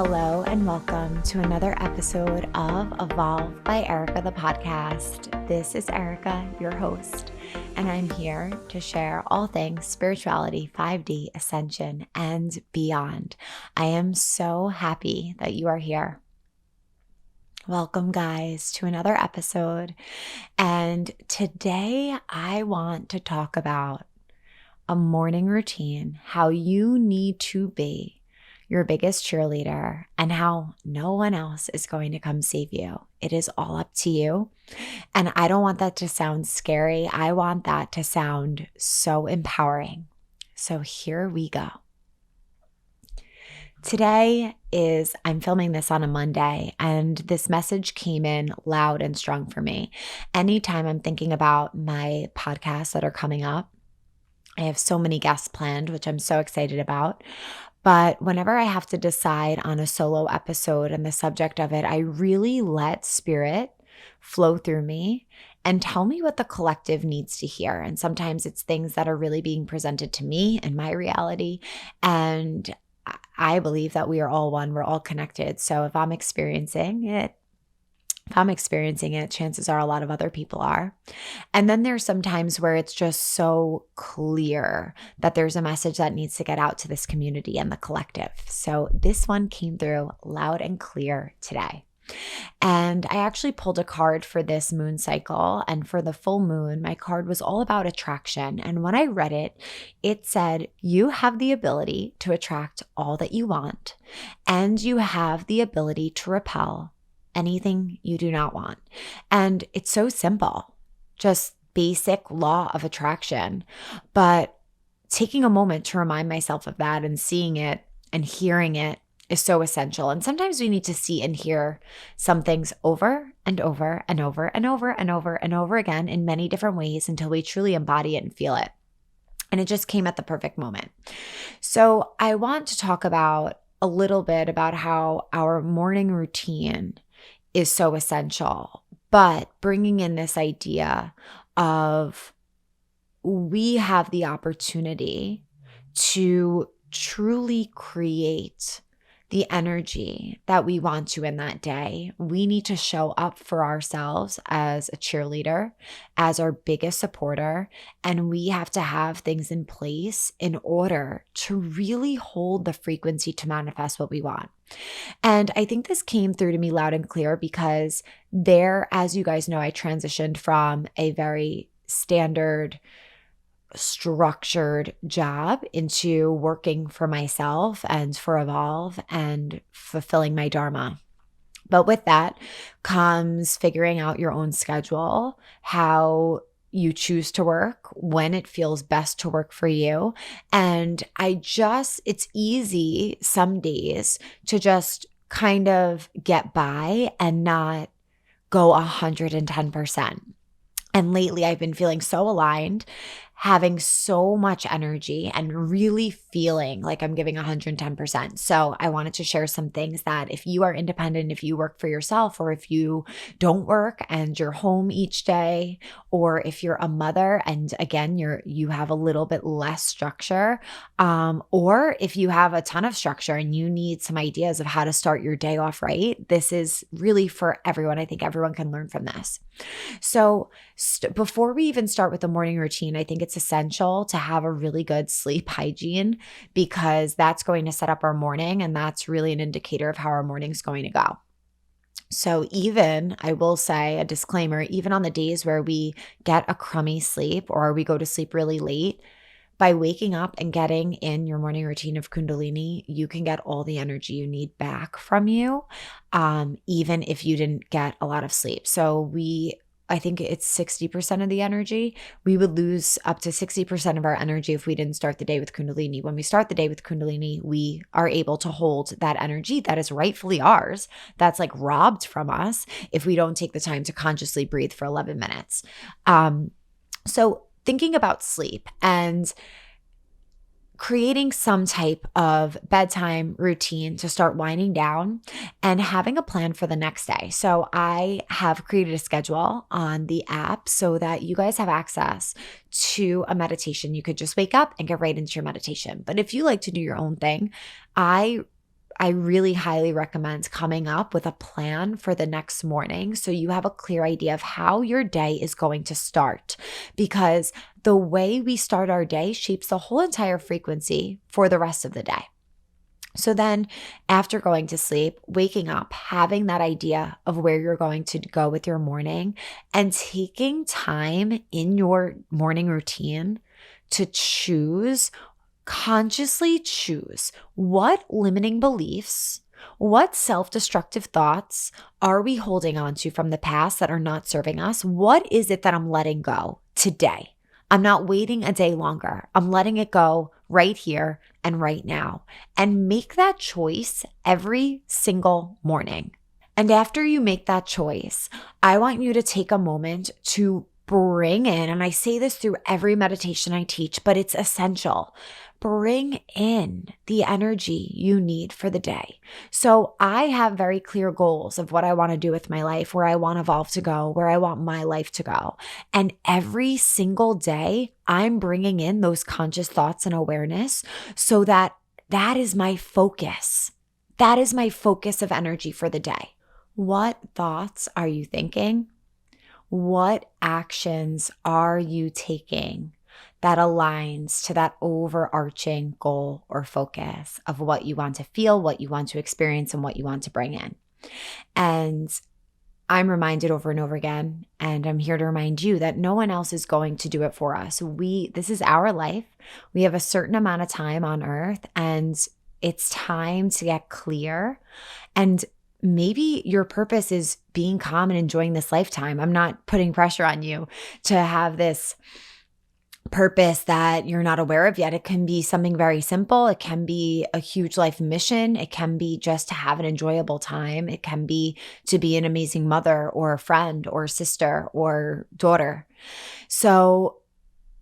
Hello and welcome to another episode of Evolve by Erica, the podcast. This is Erica, your host, and I'm here to share all things spirituality, 5D, ascension, and beyond. I am so happy that you are here. Welcome, guys, to another episode. And today I want to talk about a morning routine, how you need to be your biggest cheerleader, and how no one else is going to come save you. It is all up to you. And I don't want that to sound scary. I want that to sound so empowering. So here we go. I'm filming this on a Monday, and this message came in loud and strong for me. Anytime I'm thinking about my podcasts that are coming up, I have so many guests planned, which I'm so excited about. But whenever I have to decide on a solo episode and the subject of it, I really let spirit flow through me and tell me what the collective needs to hear. And sometimes it's things that are really being presented to me in my reality. And I believe that we are all one, we're all connected. So if I'm experiencing it, chances are a lot of other people are. And then there's some times where it's just so clear that there's a message that needs to get out to this community and the collective. So this one came through loud and clear today. And I actually pulled a card for this moon cycle, and for the full moon, my card was all about attraction. And when I read it, it said, you have the ability to attract all that you want, and you have the ability to repel anything you do not want. And it's so simple, just basic law of attraction. But taking a moment to remind myself of that and seeing it and hearing it is so essential. And sometimes we need to see and hear some things over and over and over and over and over and over again in many different ways until we truly embody it and feel it. And it just came at the perfect moment. So I want to talk about a little bit about how our morning routine is so essential, but bringing in this idea of we have the opportunity to truly create the energy that we want to in that day. We need to show up for ourselves as a cheerleader, as our biggest supporter, and we have to have things in place in order to really hold the frequency to manifest what we want. And I think this came through to me loud and clear because as you guys know, I transitioned from a very standard structured job into working for myself and for Evolve and fulfilling my dharma. But with that comes figuring out your own schedule, how you choose to work, when it feels best to work for you. And it's easy some days to just kind of get by and not go 110%. And lately I've been feeling so aligned, having so much energy and really feeling like I'm giving 110%. So I wanted to share some things that if you are independent, if you work for yourself, or if you don't work and you're home each day, or if you're a mother and again, you have a little bit less structure, or if you have a ton of structure and you need some ideas of how to start your day off right, this is really for everyone. I think everyone can learn from this. So before we even start with the morning routine, I think it's essential to have a really good sleep hygiene because that's going to set up our morning, and that's really an indicator of how our morning's going to go. So I will say a disclaimer, even on the days where we get a crummy sleep or we go to sleep really late, by waking up and getting in your morning routine of Kundalini, you can get all the energy you need back from you, even if you didn't get a lot of sleep. So I think it's 60% of the energy. We would lose up to 60% of our energy if we didn't start the day with Kundalini. When we start the day with Kundalini, we are able to hold that energy that is rightfully ours, that's like robbed from us if we don't take the time to consciously breathe for 11 minutes. So thinking about sleep and creating some type of bedtime routine to start winding down and having a plan for the next day. So I have created a schedule on the app so that you guys have access to a meditation. You could just wake up and get right into your meditation. But if you like to do your own thing, I I really highly recommend coming up with a plan for the next morning so you have a clear idea of how your day is going to start, because the way we start our day shapes the whole entire frequency for the rest of the day. So then after going to sleep, waking up, having that idea of where you're going to go with your morning, and taking time in your morning routine to consciously choose what limiting beliefs, what self-destructive thoughts are we holding on to from the past that are not serving us? What is it that I'm letting go today? I'm not waiting a day longer. I'm letting it go right here and right now. And make that choice every single morning. And after you make that choice, I want you to take a moment to bring in, and I say this through every meditation I teach, but it's essential. Bring in the energy you need for the day. So I have very clear goals of what I want to do with my life, where I want Evolve to go, where I want my life to go. And every single day, I'm bringing in those conscious thoughts and awareness so that is my focus. That is my focus of energy for the day. What thoughts are you thinking? What actions are you taking that aligns to that overarching goal or focus of what you want to feel, what you want to experience, and what you want to bring in? And I'm reminded over and over again, and I'm here to remind you that no one else is going to do it for us. This is our life. We have a certain amount of time on earth, and it's time to get clear. And maybe your purpose is being calm and enjoying this lifetime. I'm not putting pressure on you to have this purpose that you're not aware of yet. It can be something very simple. It can be a huge life mission. It can be just to have an enjoyable time. It can be to be an amazing mother or a friend or sister or daughter. So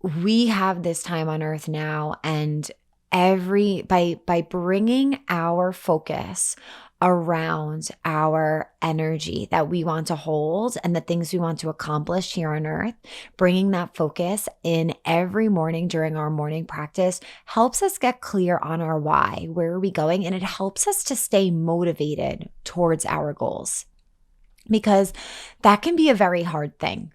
we have this time on earth now, and by bringing our focus around our energy that we want to hold and the things we want to accomplish here on earth, bringing that focus in every morning during our morning practice helps us get clear on our why, where are we going, and it helps us to stay motivated towards our goals, because that can be a very hard thing.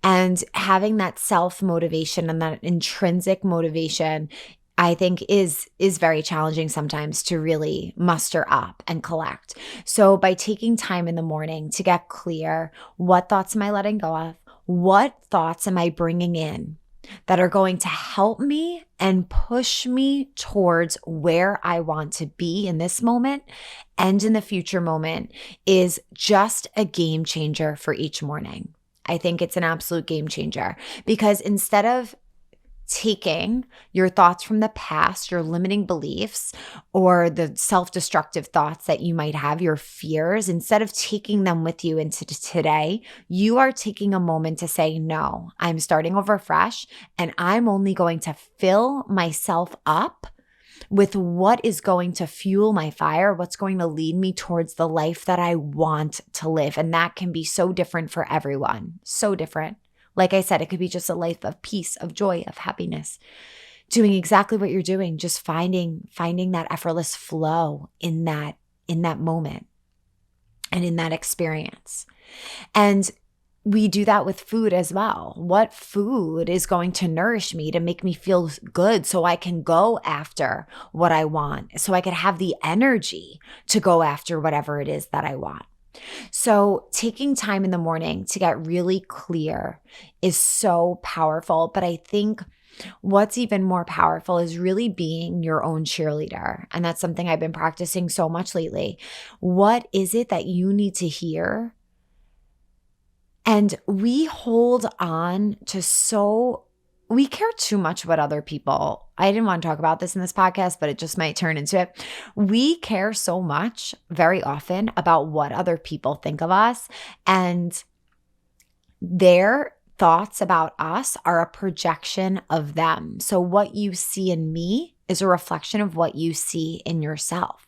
And having that self-motivation and that intrinsic motivation, I think is very challenging sometimes to really muster up and collect. So by taking time in the morning to get clear, what thoughts am I letting go of? What thoughts am I bringing in that are going to help me and push me towards where I want to be in this moment and in the future moment, is just a game changer for each morning. I think it's an absolute game changer, because instead of taking your thoughts from the past, your limiting beliefs, or the self-destructive thoughts that you might have, your fears, instead of taking them with you into today, you are taking a moment to say, no, I'm starting over fresh, and I'm only going to fill myself up with what is going to fuel my fire, what's going to lead me towards the life that I want to live. And that can be so different for everyone, so different. Like I said, it could be just a life of peace, of joy, of happiness, doing exactly what you're doing, just finding that effortless flow in that moment and in that experience. And we do that with food as well. What food is going to nourish me to make me feel good so I can go after what I want, so I can have the energy to go after whatever it is that I want. So taking time in the morning to get really clear is so powerful. But I think what's even more powerful is really being your own cheerleader. And that's something I've been practicing so much lately. What is it that you need to hear? And we hold on to we care too much about other people. I didn't want to talk about this in this podcast, but it just might turn into it. We care so much very often about what other people think of us, and their thoughts about us are a projection of them. So what you see in me is a reflection of what you see in yourself.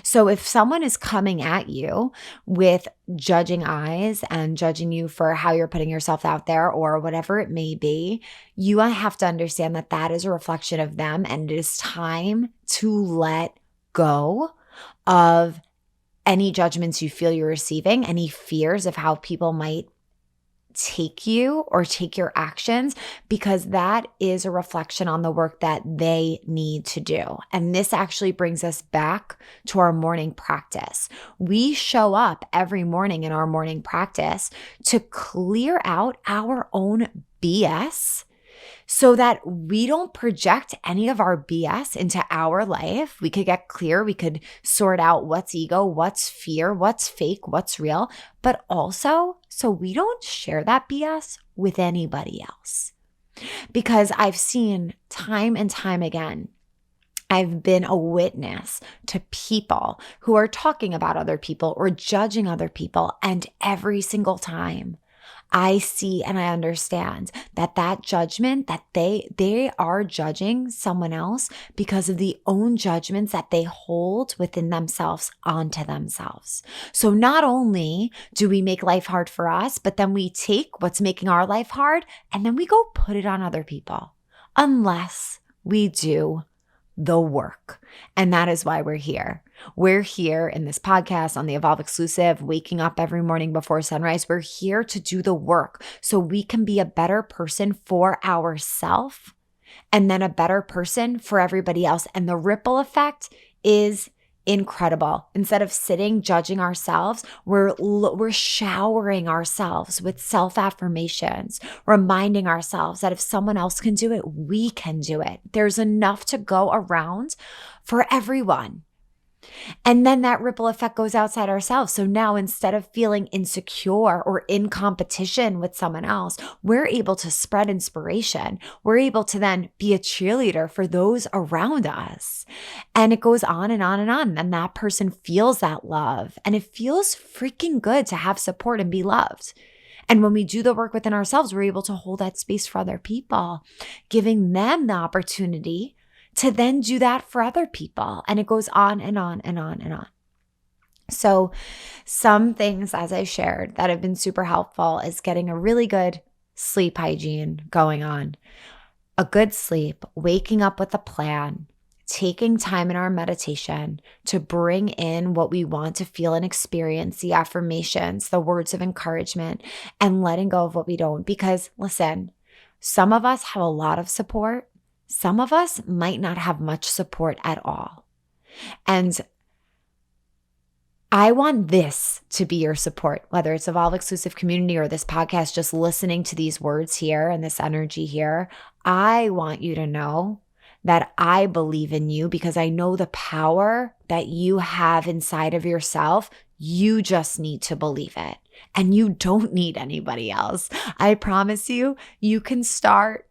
So if someone is coming at you with judging eyes and judging you for how you're putting yourself out there or whatever it may be, you have to understand that that is a reflection of them, and it is time to let go of any judgments you feel you're receiving, any fears of how people might take you or take your actions, because that is a reflection on the work that they need to do. And this actually brings us back to our morning practice. We show up every morning in our morning practice to clear out our own BS so that we don't project any of our BS into our life. We could get clear. We could sort out what's ego, what's fear, what's fake, what's real, but also so we don't share that BS with anybody else. Because I've seen time and time again, I've been a witness to people who are talking about other people or judging other people, and every single time I see and I understand that judgment, that they are judging someone else because of the own judgments that they hold within themselves onto themselves. So not only do we make life hard for us, but then we take what's making our life hard and then we go put it on other people, unless we do the work. And that is why we're here. We're here in this podcast on the Evolve Exclusive, waking up every morning before sunrise. We're here to do the work so we can be a better person for ourselves and then a better person for everybody else. And the ripple effect is incredible. Instead of sitting judging ourselves, we're showering ourselves with self-affirmations, reminding ourselves that if someone else can do it, we can do it. There's enough to go around for everyone. And then that ripple effect goes outside ourselves. So now instead of feeling insecure or in competition with someone else, we're able to spread inspiration. We're able to then be a cheerleader for those around us. And it goes on and on and on. And that person feels that love. And it feels freaking good to have support and be loved. And when we do the work within ourselves, we're able to hold that space for other people, giving them the opportunity to then do that for other people. And it goes on and on and on and on. So some things, as I shared, that have been super helpful is getting a really good sleep hygiene going on, a good sleep, waking up with a plan, taking time in our meditation to bring in what we want to feel and experience, the affirmations, the words of encouragement, and letting go of what we don't. Because listen, some of us have a lot of support. Some of us might not have much support at all. And I want this to be your support, whether it's Evolve Exclusive Community or this podcast, just listening to these words here and this energy here. I want you to know that I believe in you because I know the power that you have inside of yourself. You just need to believe it. And you don't need anybody else. I promise you, you can start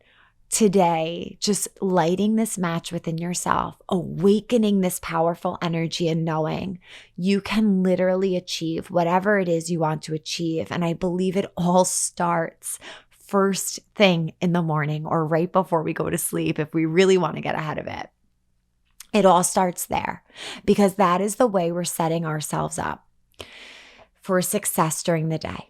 today, just lighting this match within yourself, awakening this powerful energy and knowing you can literally achieve whatever it is you want to achieve. And I believe it all starts first thing in the morning or right before we go to sleep if we really want to get ahead of it. It all starts there because that is the way we're setting ourselves up for success during the day.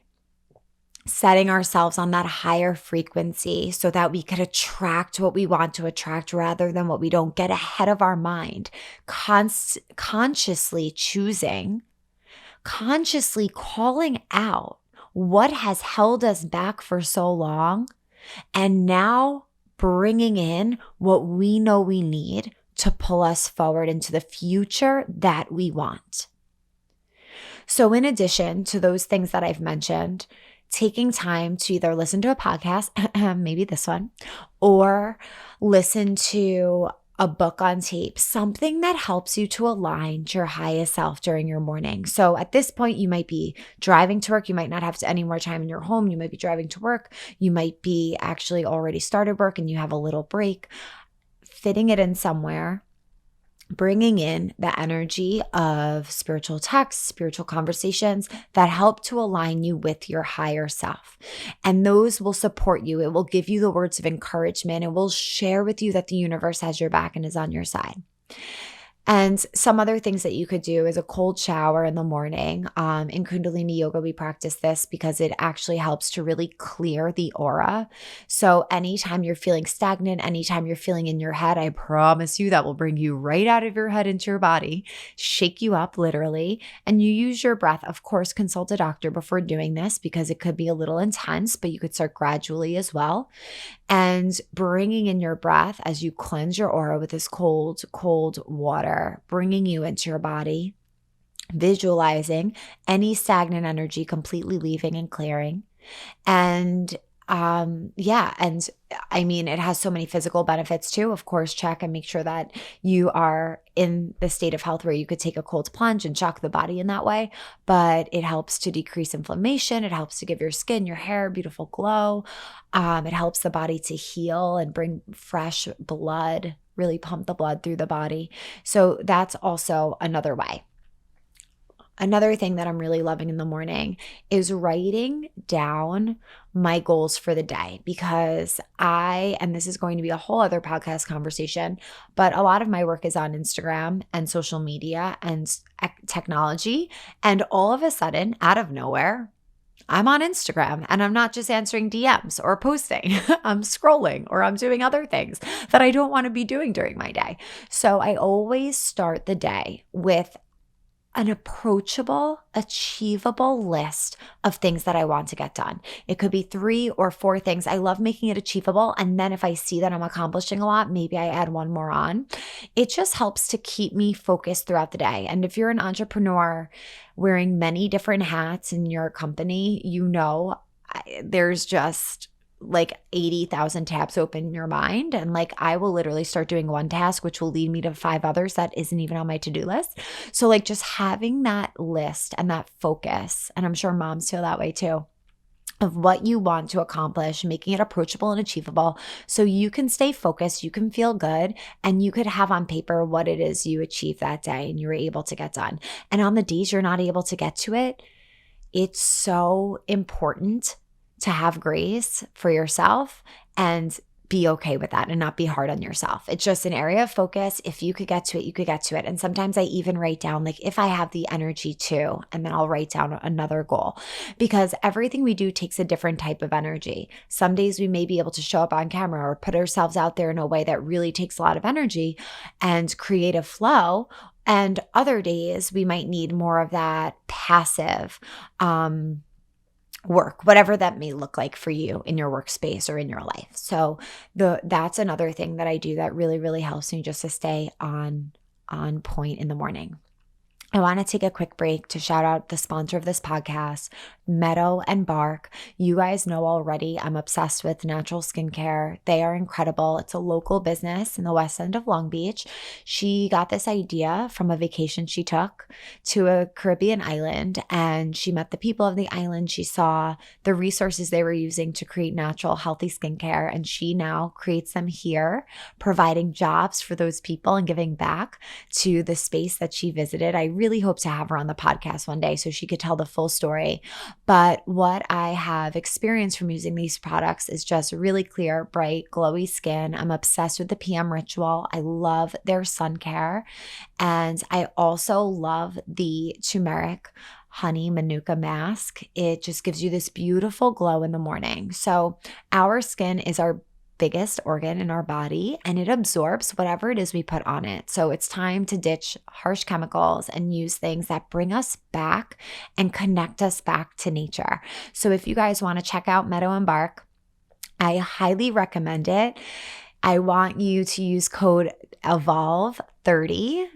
Setting ourselves on that higher frequency so that we could attract what we want to attract rather than what we don't. Get ahead of our mind, consciously choosing, consciously calling out what has held us back for so long, and now bringing in what we know we need to pull us forward into the future that we want. So in addition to those things that I've mentioned, taking time to either listen to a podcast, maybe this one, or listen to a book on tape, something that helps you to align to your highest self during your morning. So at this point, you might be driving to work. You might not have any more time in your home. You might be driving to work. You might be actually already started work and you have a little break. Fitting it in somewhere, bringing in the energy of spiritual texts, spiritual conversations that help to align you with your higher self. And those will support you. It will give you the words of encouragement. It will share with you that the universe has your back and is on your side. And some other things that you could do is a cold shower in the morning. In Kundalini Yoga, we practice this because it actually helps to really clear the aura. So anytime you're feeling stagnant, anytime you're feeling in your head, I promise you that will bring you right out of your head into your body, shake you up literally, and you use your breath. Of course, consult a doctor before doing this because it could be a little intense, but you could start gradually as well. And bringing in your breath as you cleanse your aura with this cold, cold water, bringing you into your body, visualizing any stagnant energy completely leaving and clearing. And and I mean, it has so many physical benefits too. Of course, check and make sure that you are in the state of health where you could take a cold plunge and shock the body in that way. But it helps to decrease inflammation. It helps to give your skin, your hair a beautiful glow. It helps the body to heal and bring fresh blood, really pump the blood through the body. So that's also another way. Another thing that I'm really loving in the morning is writing down my goals for the day because and this is going to be a whole other podcast conversation, but a lot of my work is on Instagram and social media and technology. And all of a sudden, out of nowhere, I'm on Instagram and I'm not just answering DMs or posting. I'm scrolling or I'm doing other things that I don't want to be doing during my day. So I always start the day with an approachable, achievable list of things that I want to get done. It could be 3 or 4 things. I love making it achievable. And then if I see that I'm accomplishing a lot, maybe I add one more on. It just helps to keep me focused throughout the day. And if you're an entrepreneur wearing many different hats in your company, there's just like 80,000 tabs open in your mind. And like, I will literally start doing one task, which will lead me to 5 others that isn't even on my to-do list. So like just having that list and that focus, and I'm sure moms feel that way too, of what you want to accomplish, making it approachable and achievable so you can stay focused, you can feel good, and you could have on paper what it is you achieved that day and you were able to get done. And on the days you're not able to get to it, it's so important to have grace for yourself and be okay with that and not be hard on yourself. It's just an area of focus. If you could get to it, you could get to it. And sometimes I even write down, like, if I have the energy to, and then I'll write down another goal because everything we do takes a different type of energy. Some days we may be able to show up on camera or put ourselves out there in a way that really takes a lot of energy and create a flow. And other days we might need more of that passive, work, whatever that may look like for you in your workspace or in your life. So that's another thing that I do that really, really helps me just to stay on point in the morning. I want to take a quick break to shout out the sponsor of this podcast, Meadow and Bark. You guys know already I'm obsessed with natural skincare. They are incredible. It's a local business in the west end of Long Beach. She got this idea from a vacation she took to a Caribbean island, and she met the people of the island. She saw the resources they were using to create natural, healthy skincare, and she now creates them here, providing jobs for those people and giving back to the space that she visited. I really hope to have her on the podcast one day so she could tell the full story. But what I have experienced from using these products is just really clear, bright, glowy skin. I'm obsessed with the PM Ritual. I love their sun care. And I also love the turmeric honey manuka mask. It just gives you this beautiful glow in the morning. So our skin is our biggest organ in our body, and it absorbs whatever it is we put on it. So it's time to ditch harsh chemicals and use things that bring us back and connect us back to nature. So if you guys want to check out Meadow and Bark, I highly recommend it. I want you to use code EVOLVE30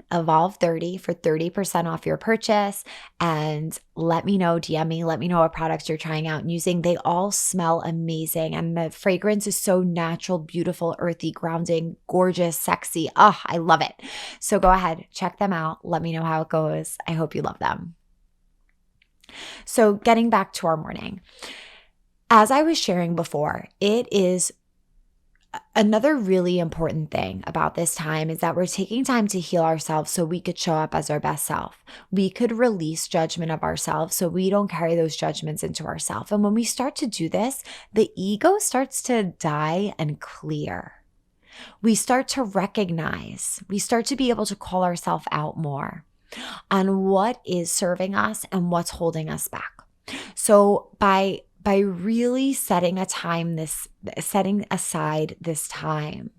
for 30% off your purchase, and let me know, DM me, let me know what products you're trying out and using. They all smell amazing, and the fragrance is so natural, beautiful, earthy, grounding, gorgeous, sexy. Oh, I love it. So go ahead, check them out. Let me know how it goes. I hope you love them. So getting back to our morning, as I was sharing before, it is another really important thing about this time is that we're taking time to heal ourselves so we could show up as our best self. We could release judgment of ourselves so we don't carry those judgments into ourselves. And when we start to do this, the ego starts to die and clear. We start to recognize, we start to be able to call ourselves out more on what is serving us and what's holding us back. So by really setting aside this time,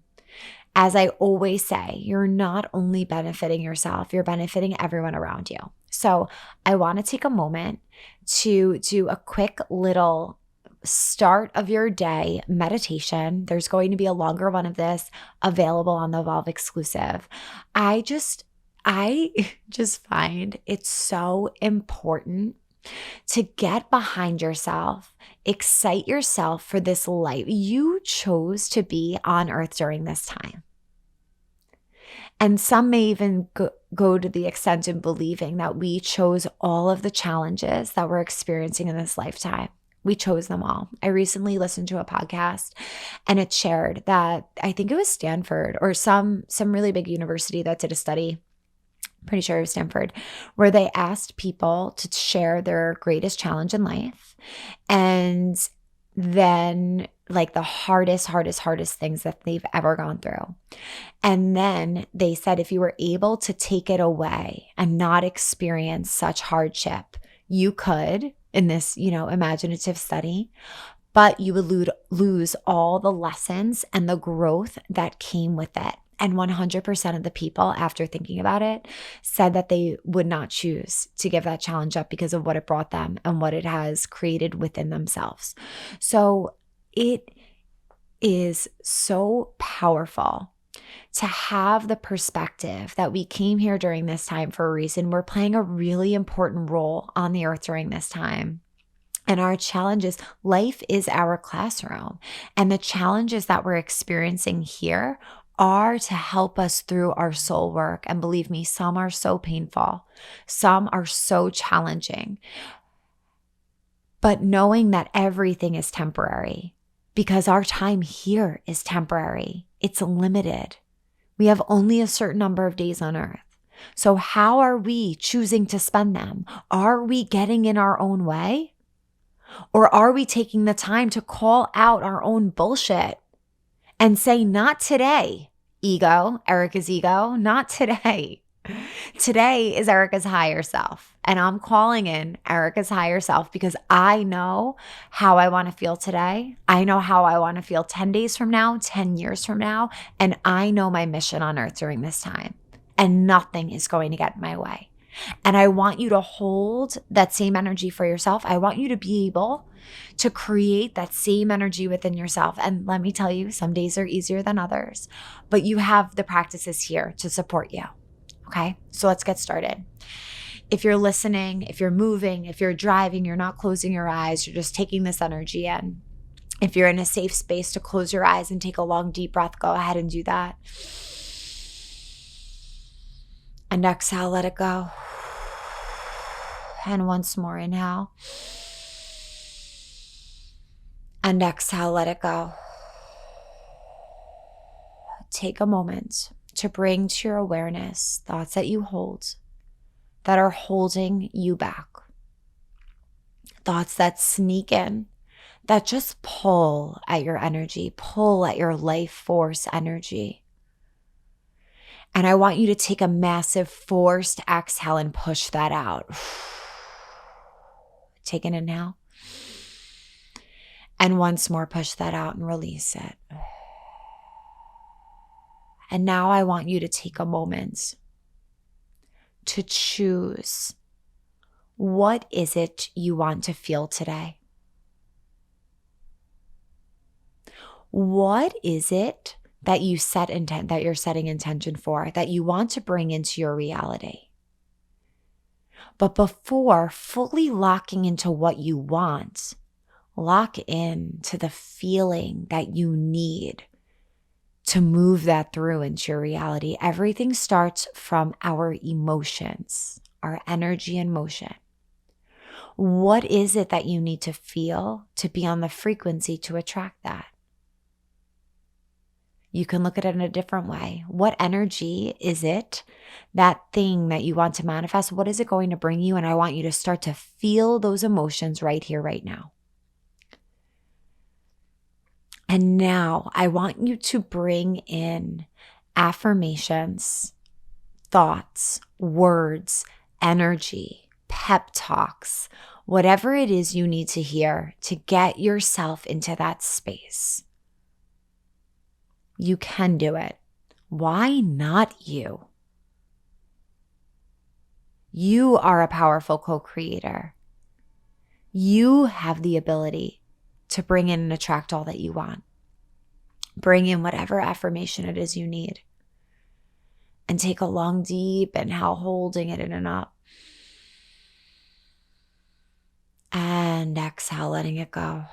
as I always say, you're not only benefiting yourself, you're benefiting everyone around you. So I want to take a moment to do a quick little start of your day meditation. There's going to be a longer one of this available on the Evolve exclusive. I just find it's so important to get behind yourself, excite yourself for this life. You chose to be on earth during this time. And some may even go to the extent of believing that we chose all of the challenges that we're experiencing in this lifetime. We chose them all. I recently listened to a podcast and it shared that, I think it was Stanford or some really big university that did a study, pretty sure it was Stanford, where they asked people to share their greatest challenge in life and then like the hardest things that they've ever gone through. And then they said, if you were able to take it away and not experience such hardship, you could, in this, imaginative study, but you would lose all the lessons and the growth that came with it. And 100% of the people, after thinking about it, said that they would not choose to give that challenge up because of what it brought them and what it has created within themselves. So it is so powerful to have the perspective that we came here during this time for a reason. We're playing a really important role on the earth during this time. And our challenges, life is our classroom. And the challenges that we're experiencing here are to help us through our soul work. And believe me, some are so painful. Some are so challenging. But knowing that everything is temporary, because our time here is temporary. It's limited. We have only a certain number of days on earth. So how are we choosing to spend them? Are we getting in our own way? Or are we taking the time to call out our own bullshit and say, not today, ego, Erica's ego, not today. Today is Erica's higher self. And I'm calling in Erica's higher self because I know how I want to feel today. I know how I want to feel 10 days from now, 10 years from now. And I know my mission on earth during this time. And nothing is going to get in my way. And I want you to hold that same energy for yourself. I want you to be able to create that same energy within yourself. And let me tell you, some days are easier than others, but you have the practices here to support you. Okay, so let's get started. If you're listening, if you're moving, if you're driving, you're not closing your eyes, you're just taking this energy in. If you're in a safe space to close your eyes and take a long, deep breath, go ahead and do that. And exhale, let it go. And once more, inhale. And exhale, let it go. Take a moment to bring to your awareness thoughts that you hold that are holding you back. Thoughts that sneak in, that just pull at your energy, pull at your life force energy. And I want you to take a massive forced exhale and push that out. Take an inhale. And once more, push that out and release it. And now I want you to take a moment to choose, what is it you want to feel today? What is it that you're setting intention for, that you want to bring into your reality? But before fully locking into what you want, lock in to the feeling that you need to move that through into your reality. Everything starts from our emotions, our energy and motion. What is it that you need to feel to be on the frequency to attract that? You can look at it in a different way. What energy is it, that thing that you want to manifest? What is it going to bring you? And I want you to start to feel those emotions right here, right now. And now I want you to bring in affirmations, thoughts, words, energy, pep talks, whatever it is you need to hear to get yourself into that space. You can do it. Why not you? You are a powerful co-creator. You have the ability to bring in and attract all that you want. Bring in whatever affirmation it is you need. And take a long, deep inhale, holding it in and up. And exhale, letting it go.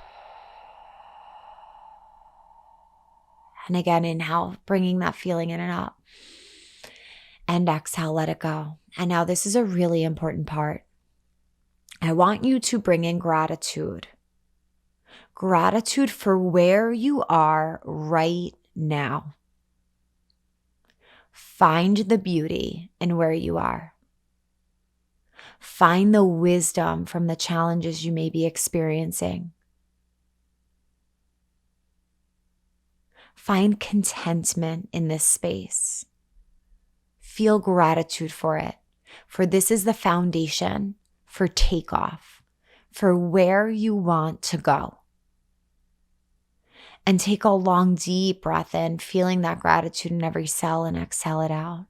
And again, inhale, bringing that feeling in and up. And exhale, let it go. And now this is a really important part. I want you to bring in gratitude. Gratitude for where you are right now. Find the beauty in where you are. Find the wisdom from the challenges you may be experiencing. Find contentment in this space. Feel gratitude for it, for this is the foundation for takeoff, for where you want to go. And take a long, deep breath in, feeling that gratitude in every cell, and exhale it out.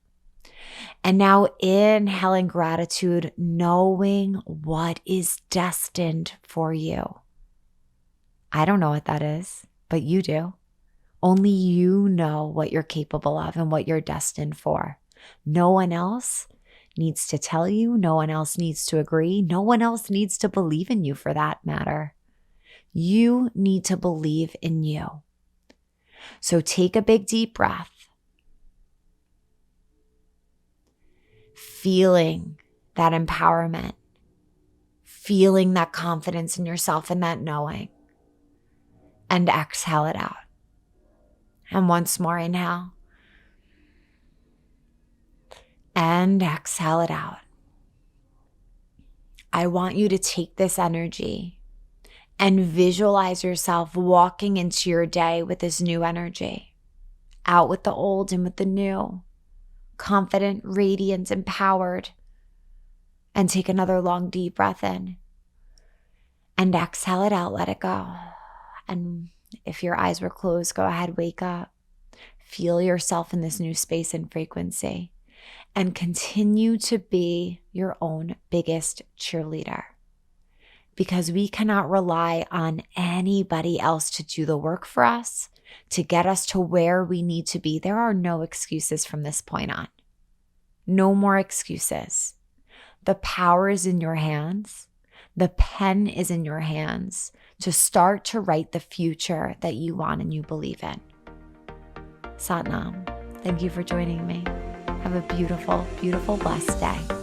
And now inhaling gratitude, knowing what is destined for you. I don't know what that is, but you do. Only you know what you're capable of and what you're destined for. No one else needs to tell you. No one else needs to agree. No one else needs to believe in you for that matter. You need to believe in you. So take a big deep breath. Feeling that empowerment. Feeling that confidence in yourself and that knowing. And exhale it out. And once more, inhale. And exhale it out. I want you to take this energy and visualize yourself walking into your day with this new energy. Out with the old and with the new. Confident, radiant, empowered. And take another long, deep breath in. And exhale it out, let it go. And if your eyes were closed, go ahead, wake up. Feel yourself in this new space and frequency. And continue to be your own biggest cheerleader. Because we cannot rely on anybody else to do the work for us, to get us to where we need to be. There are no excuses from this point on. No more excuses. The power is in your hands. The pen is in your hands to start to write the future that you want and you believe in. Satnam, thank you for joining me. Have a beautiful, beautiful, blessed day.